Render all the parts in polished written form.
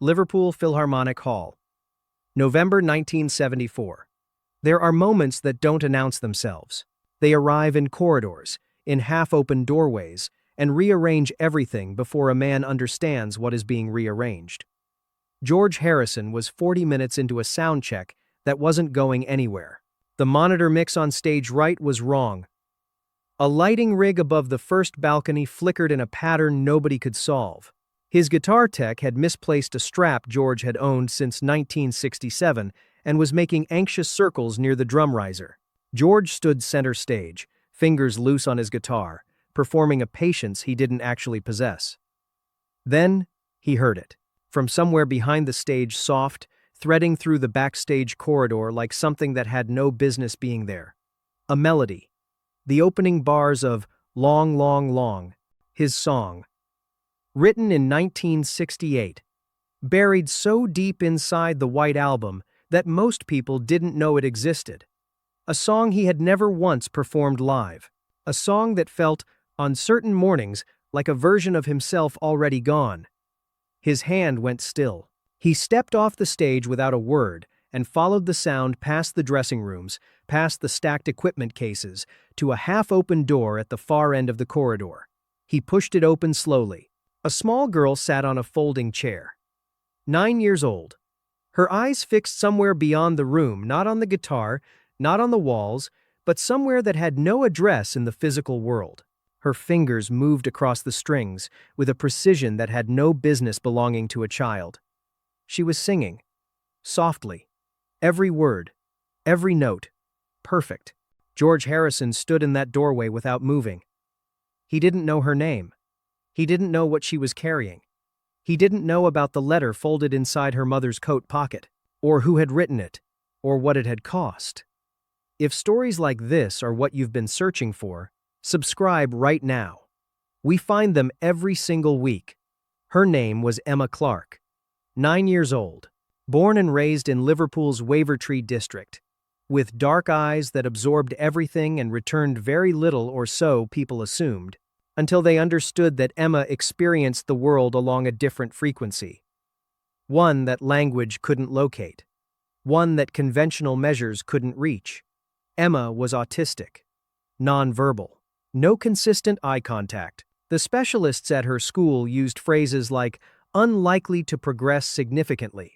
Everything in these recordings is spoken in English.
Liverpool Philharmonic Hall. November 1974. There are moments that don't announce themselves. They arrive in corridors, in half-open doorways, and rearrange everything before a man understands what is being rearranged. George Harrison was 40 minutes into a sound check that wasn't going anywhere. The monitor mix on stage right was wrong. A lighting rig above the first balcony flickered in a pattern nobody could solve. His guitar tech had misplaced a strap George had owned since 1967 and was making anxious circles near the drum riser. George stood center stage, fingers loose on his guitar, performing a patience he didn't actually possess. Then, he heard it. From somewhere behind the stage, soft, threading through the backstage corridor like something that had no business being there. A melody. The opening bars of Long, Long, Long, his song. Written in 1968. Buried so deep inside the White Album that most people didn't know it existed. A song he had never once performed live. A song that felt, on certain mornings, like a version of himself already gone. His hand went still. He stepped off the stage without a word and followed the sound past the dressing rooms, past the stacked equipment cases, to a half-open door at the far end of the corridor. He pushed it open slowly. A small girl sat on a folding chair. 9 years old. Her eyes fixed somewhere beyond the room, not on the guitar, not on the walls, but somewhere that had no address in the physical world. Her fingers moved across the strings with a precision that had no business belonging to a child. She was singing. Softly. Every word. Every note. Perfect. George Harrison stood in that doorway without moving. He didn't know her name. He didn't know what she was carrying. He didn't know about the letter folded inside her mother's coat pocket, or who had written it, or what it had cost. If stories like this are what you've been searching for, subscribe right now. We find them every single week. Her name was Emma Clark. 9 years old. Born and raised in Liverpool's Wavertree district. With dark eyes that absorbed everything and returned very little, or so people assumed, until they understood that Emma experienced the world along a different frequency. One that language couldn't locate. One that conventional measures couldn't reach. Emma was autistic. Nonverbal. No consistent eye contact. The specialists at her school used phrases like unlikely to progress significantly.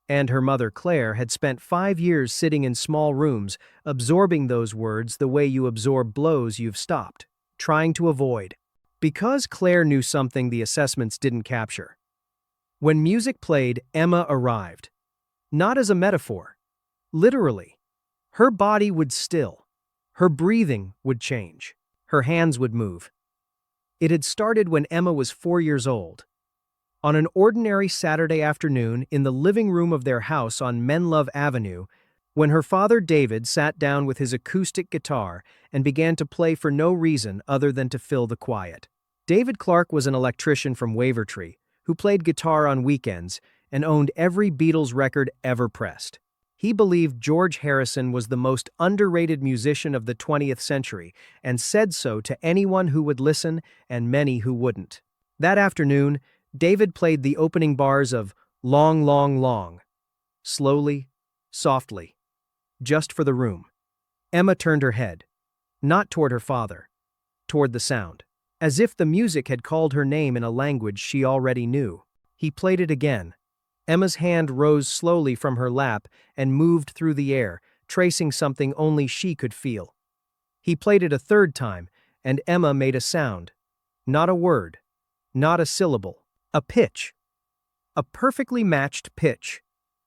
And her mother Claire had spent 5 years sitting in small rooms, absorbing those words the way you absorb blows you've stopped trying to avoid. Because Claire knew something the assessments didn't capture. When music played, Emma arrived. Not as a metaphor. Literally. Her body would still. Her breathing would change. Her hands would move. It had started when Emma was 4 years old. On an ordinary Saturday afternoon in the living room of their house on Menlove Avenue, when her father David sat down with his acoustic guitar and began to play for no reason other than to fill the quiet. David Clark was an electrician from Wavertree who played guitar on weekends and owned every Beatles record ever pressed. He believed George Harrison was the most underrated musician of the 20th century and said so to anyone who would listen and many who wouldn't. That afternoon, David played the opening bars of Long, Long, Long. Slowly, softly. Just for the room. Emma turned her head. Not toward her father. Toward the sound. As if the music had called her name in a language she already knew. He played it again. Emma's hand rose slowly from her lap and moved through the air, tracing something only she could feel. He played it a third time, and Emma made a sound. Not a word. Not a syllable. A pitch. A perfectly matched pitch.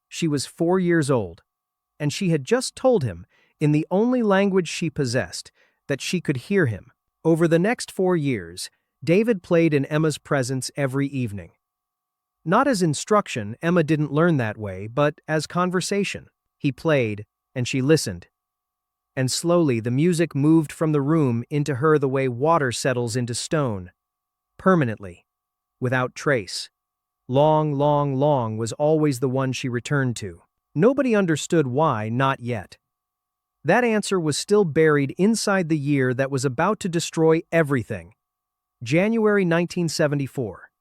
She was 4 years old. And she had just told him, in the only language she possessed, that she could hear him. Over the next 4 years, David played in Emma's presence every evening. Not as instruction, Emma didn't learn that way, but as conversation. He played, and she listened. And slowly the music moved from the room into her the way water settles into stone. Permanently. Without trace. Long, Long, Long was always the one she returned to. Nobody understood why, not yet. That answer was still buried inside the year that was about to destroy everything. January 1974.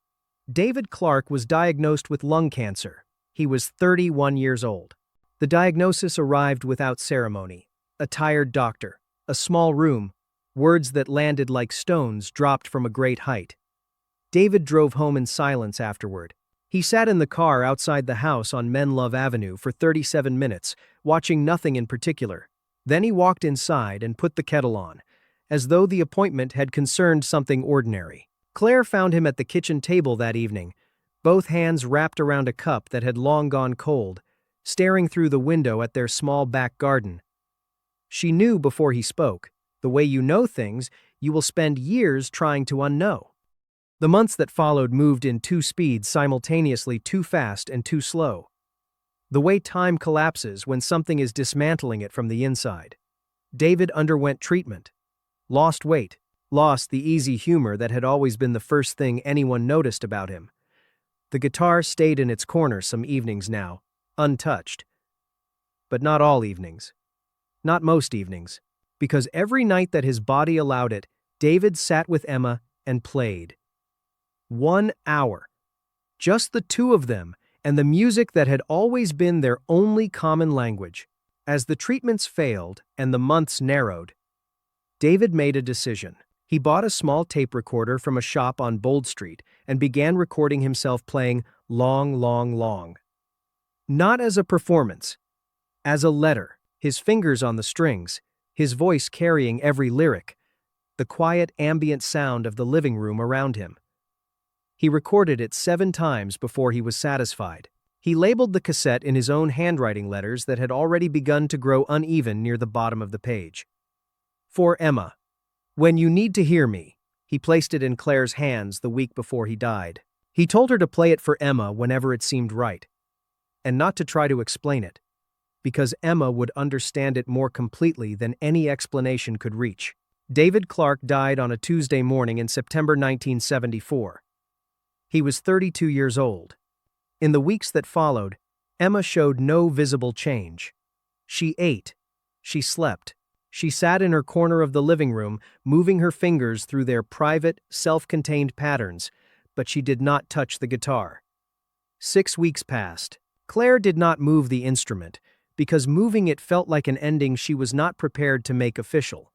David Clark was diagnosed with lung cancer. He was 31 years old. The diagnosis arrived without ceremony. A tired doctor, a small room, words that landed like stones dropped from a great height. David drove home in silence afterward. He sat in the car outside the house on Menlove Avenue for 37 minutes, watching nothing in particular. Then he walked inside and put the kettle on, as though the appointment had concerned something ordinary. Claire found him at the kitchen table that evening, both hands wrapped around a cup that had long gone cold, staring through the window at their small back garden. She knew before he spoke, the way you know things, you will spend years trying to unknow. The months that followed moved in two speeds simultaneously, too fast and too slow. The way time collapses when something is dismantling it from the inside. David underwent treatment, lost weight, lost the easy humor that had always been the first thing anyone noticed about him. The guitar stayed in its corner some evenings now, untouched. But not all evenings. Not most evenings. Because every night that his body allowed it, David sat with Emma and played. 1 hour. Just the two of them, and the music that had always been their only common language. As the treatments failed and the months narrowed, David made a decision. He bought a small tape recorder from a shop on Bold Street and began recording himself playing Long, Long, Long. Not as a performance, as a letter, his fingers on the strings, his voice carrying every lyric, the quiet ambient sound of the living room around him. He recorded it 7 times before he was satisfied. He labeled the cassette in his own handwriting letters that had already begun to grow uneven near the bottom of the page. For Emma. When you need to hear me. He placed it in Claire's hands the week before he died. He told her to play it for Emma whenever it seemed right, and not to try to explain it, because Emma would understand it more completely than any explanation could reach. David Clark died on a Tuesday morning in September 1974. He was 32 years old. In the weeks that followed, Emma showed no visible change. She ate. She slept. She sat in her corner of the living room, moving her fingers through their private, self-contained patterns, but she did not touch the guitar. 6 weeks passed. Claire did not move the instrument, because moving it felt like an ending she was not prepared to make official.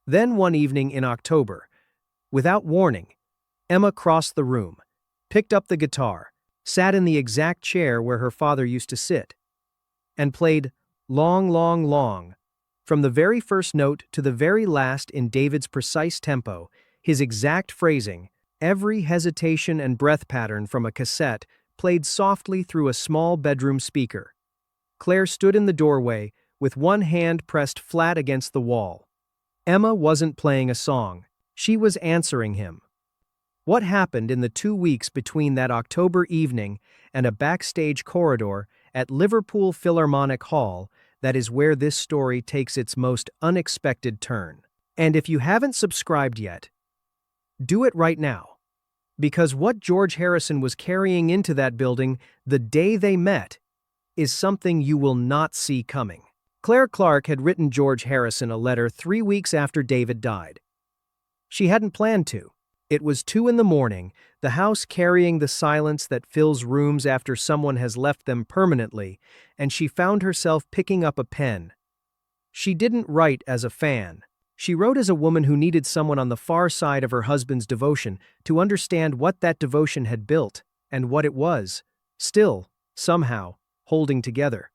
Then one evening in October, without warning, Emma crossed the room, picked up the guitar, sat in the exact chair where her father used to sit, and played Long, Long, Long, from the very first note to the very last in David's precise tempo, his exact phrasing, every hesitation and breath pattern from a cassette played softly through a small bedroom speaker. Claire stood in the doorway, with one hand pressed flat against the wall. Emma wasn't playing a song. She was answering him. What happened in the 2 weeks between that October evening and a backstage corridor at Liverpool Philharmonic Hall, that is where this story takes its most unexpected turn. And if you haven't subscribed yet, do it right now. Because what George Harrison was carrying into that building the day they met is something you will not see coming. Claire Clark had written George Harrison a letter 3 weeks after David died. She hadn't planned to. It was 2 in the morning, the house carrying the silence that fills rooms after someone has left them permanently, and she found herself picking up a pen. She didn't write as a fan. She wrote as a woman who needed someone on the far side of her husband's devotion to understand what that devotion had built and what it was, still, somehow, holding together.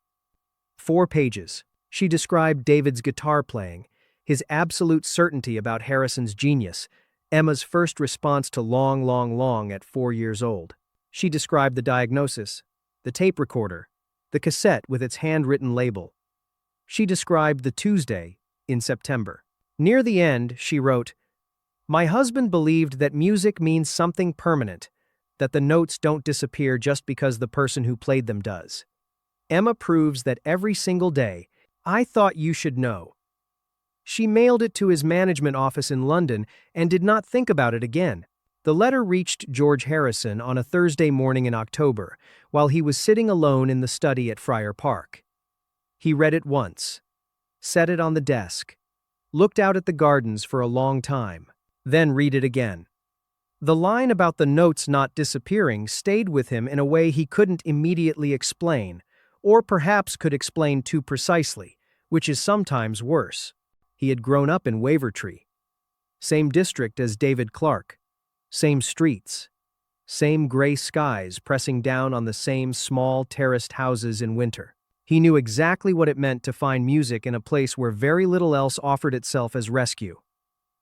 4 pages. She described David's guitar playing, his absolute certainty about Harrison's genius, Emma's first response to Long, Long, Long at 4 years old. She described the diagnosis, the tape recorder, the cassette with its handwritten label. She described the Tuesday in September. Near the end, she wrote, "My husband believed that music means something permanent, that the notes don't disappear just because the person who played them does. Emma proves that every single day. I thought you should know." She mailed it to his management office in London and did not think about it again. The letter reached George Harrison on a Thursday morning in October, while he was sitting alone in the study at Friar Park. He read it once, set it on the desk, looked out at the gardens for a long time, then read it again. The line about the notes not disappearing stayed with him in a way he couldn't immediately explain, or perhaps could explain too precisely, which is sometimes worse. He had grown up in Wavertree. Same district as David Clark. Same streets. Same gray skies pressing down on the same small terraced houses in winter. He knew exactly what it meant to find music in a place where very little else offered itself as rescue.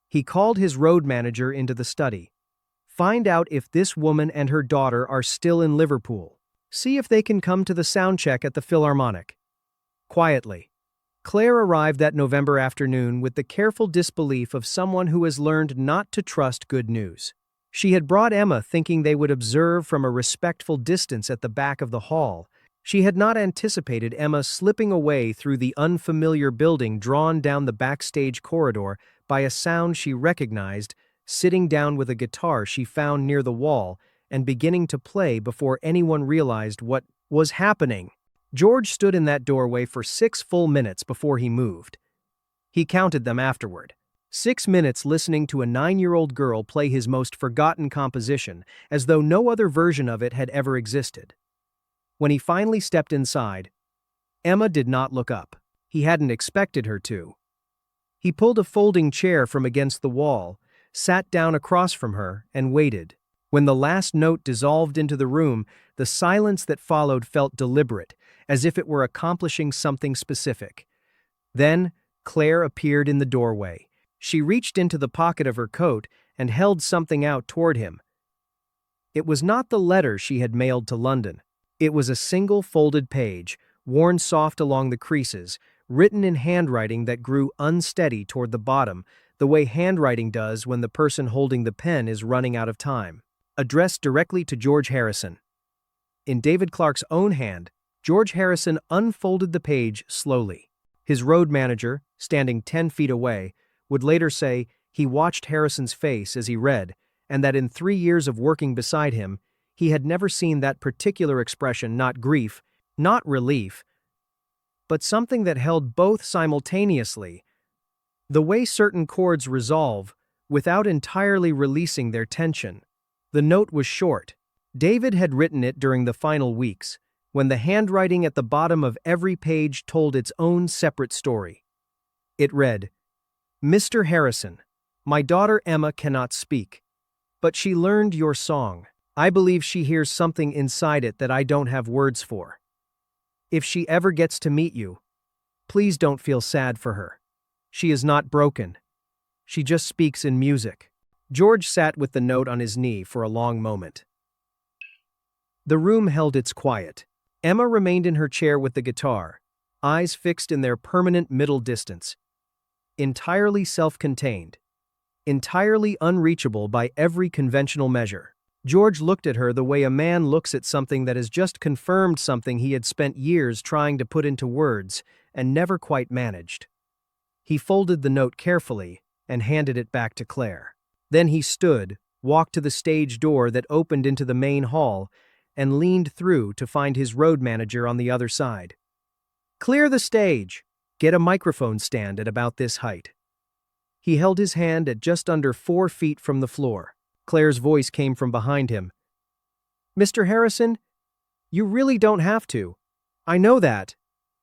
He called his road manager into the study. Find out if this woman and her daughter are still in Liverpool. See if they can come to the sound check at the Philharmonic. Quietly, Claire arrived that November afternoon with the careful disbelief of someone who has learned not to trust good news. She had brought Emma thinking they would observe from a respectful distance at the back of the hall. She had not anticipated Emma slipping away through the unfamiliar building drawn down the backstage corridor by a sound she recognized, sitting down with a guitar she found near the wall and beginning to play before anyone realized what was happening. George stood in that doorway for 6 full minutes before he moved. He counted them afterward. 6 minutes listening to a 9-year-old girl play his most forgotten composition, as though no other version of it had ever existed. When he finally stepped inside, Emma did not look up. He hadn't expected her to. He pulled a folding chair from against the wall, sat down across from her, and waited. When the last note dissolved into the room, the silence that followed felt deliberate, as if it were accomplishing something specific. Then, Claire appeared in the doorway. She reached into the pocket of her coat and held something out toward him. It was not the letter she had mailed to London. It was a single folded page, worn soft along the creases, written in handwriting that grew unsteady toward the bottom, the way handwriting does when the person holding the pen is running out of time. Addressed directly to George Harrison. In David Clark's own hand, George Harrison unfolded the page slowly. His road manager, standing 10 feet away, would later say he watched Harrison's face as he read, and that in 3 years of working beside him, he had never seen that particular expression, not grief, not relief, but something that held both simultaneously. The way certain chords resolve without entirely releasing their tension. The note was short. David had written it during the final weeks, when the handwriting at the bottom of every page told its own separate story. It read, "Mr. Harrison, my daughter Emma cannot speak, but she learned your song. I believe she hears something inside it that I don't have words for. If she ever gets to meet you, please don't feel sad for her. She is not broken. She just speaks in music." George sat with the note on his knee for a long moment. The room held its quiet. Emma remained in her chair with the guitar, eyes fixed in their permanent middle distance. Entirely self-contained. Entirely unreachable by every conventional measure. George looked at her the way a man looks at something that has just confirmed something he had spent years trying to put into words and never quite managed. He folded the note carefully and handed it back to Claire. Then he stood, walked to the stage door that opened into the main hall, and leaned through to find his road manager on the other side. "Clear the stage. Get a microphone stand at about this height." He held his hand at just under 4 feet from the floor. Claire's voice came from behind him. "Mr. Harrison, you really don't have to. I know that,"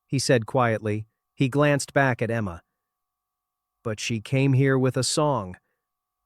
he said quietly. He glanced back at Emma. "But she came here with a song.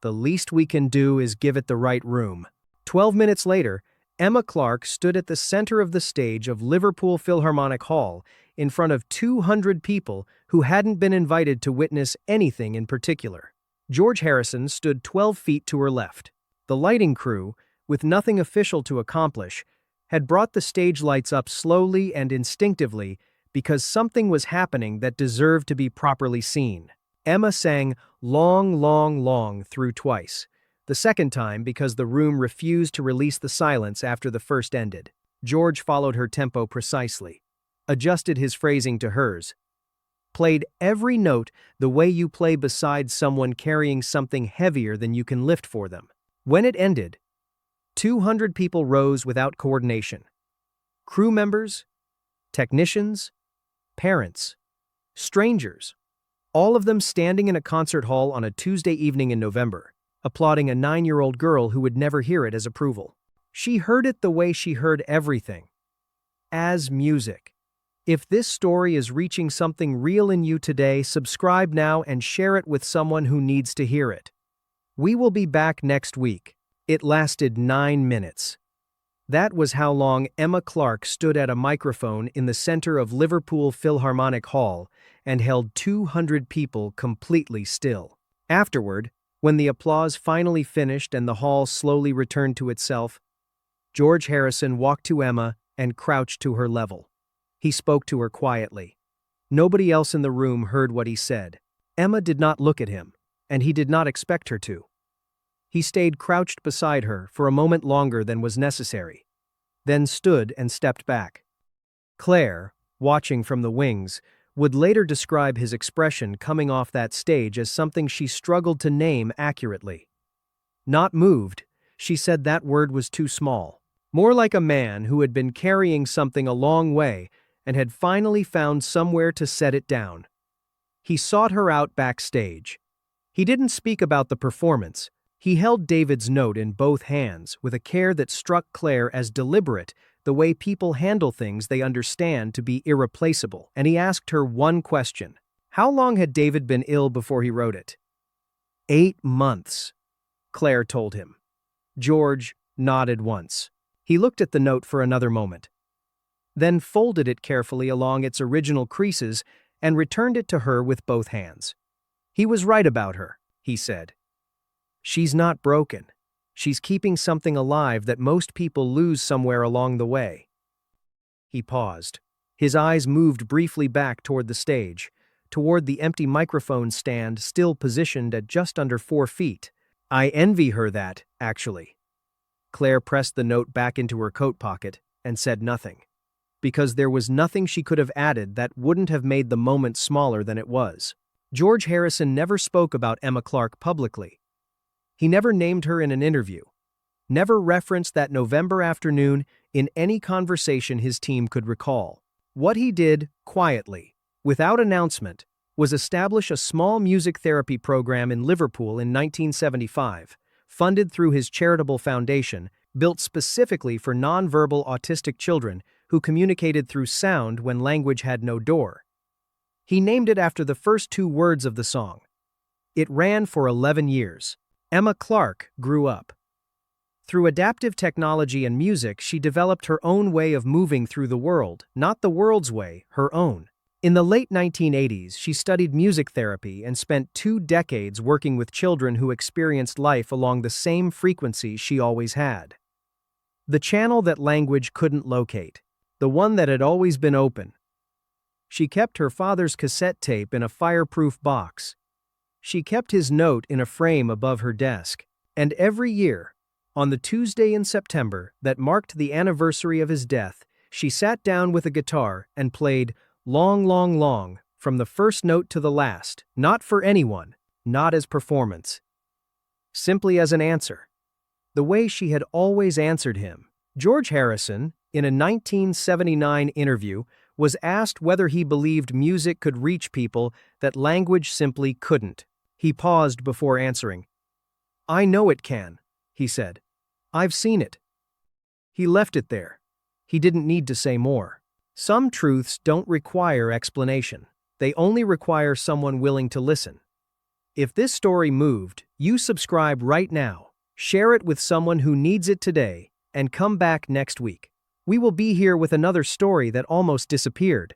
The least we can do is give it the right room." 12 minutes later, Emma Clark stood at the center of the stage of Liverpool Philharmonic Hall in front of 200 people who hadn't been invited to witness anything in particular. George Harrison stood 12 feet to her left. The lighting crew, with nothing official to accomplish, had brought the stage lights up slowly and instinctively because something was happening that deserved to be properly seen. Emma sang "Long, Long, Long" through twice, the second time because the room refused to release the silence after the first ended. George followed her tempo precisely, adjusted his phrasing to hers, played every note the way you play beside someone carrying something heavier than you can lift for them. When it ended, 200 people rose without coordination. Crew members, technicians, parents, strangers, all of them standing in a concert hall on a Tuesday evening in November. applauding a 9-year-old girl who would never hear it as approval. She heard it the way she heard everything. As music. If this story is reaching something real in you today, subscribe now and share it with someone who needs to hear it. We will be back next week. It lasted 9 minutes. That was how long Emma Clark stood at a microphone in the center of Liverpool Philharmonic Hall and held 200 people completely still. Afterward, when the applause finally finished and the hall slowly returned to itself, George Harrison walked to Emma and crouched to her level. He spoke to her quietly. Nobody else in the room heard what he said. Emma did not look at him, and he did not expect her to. He stayed crouched beside her for a moment longer than was necessary, then stood and stepped back. Claire, watching from the wings, would later describe his expression coming off that stage as something she struggled to name accurately. Not moved, she said that word was too small. More like a man who had been carrying something a long way and had finally found somewhere to set it down. He sought her out backstage. He didn't speak about the performance. He held David's note in both hands with a care that struck Claire as deliberate, the way people handle things they understand to be irreplaceable, and he asked her one question. How long had David been ill before he wrote it? 8 months, Claire told him. George nodded once. He looked at the note for another moment, then folded it carefully along its original creases and returned it to her with both hands. He was right about her, he said. She's not broken. She's keeping something alive that most people lose somewhere along the way. He paused. His eyes moved briefly back toward the stage, toward the empty microphone stand still positioned at just under 4 feet. I envy her that, actually. Claire pressed the note back into her coat pocket and said nothing, because there was nothing she could have added that wouldn't have made the moment smaller than it was. George Harrison never spoke about Emma Clark publicly. He never named her in an interview, never referenced that November afternoon in any conversation his team could recall. What he did, quietly, without announcement, was establish a small music therapy program in Liverpool in 1975, funded through his charitable foundation, built specifically for nonverbal autistic children who communicated through sound when language had no door. He named it after the first 2 words of the song. It ran for 11 years. Emma Clark grew up. Through adaptive technology and music, she developed her own way of moving through the world, not the world's way, her own. In the late 1980s, she studied music therapy and spent 2 decades working with children who experienced life along the same frequency she always had. The channel that language couldn't locate, the one that had always been open. She kept her father's cassette tape in a fireproof box. She kept his note in a frame above her desk, and every year, on the Tuesday in September that marked the anniversary of his death, she sat down with a guitar and played Long, Long, Long from the first note to the last, not for anyone, not as performance. Simply as an answer. The way she had always answered him. George Harrison, in a 1979 interview, was asked whether he believed music could reach people that language simply couldn't. He paused before answering. I know it can, he said. I've seen it. He left it there. He didn't need to say more. Some truths don't require explanation. They only require someone willing to listen. If this story moved, you subscribe right now, share it with someone who needs it today, and come back next week. We will be here with another story that almost disappeared.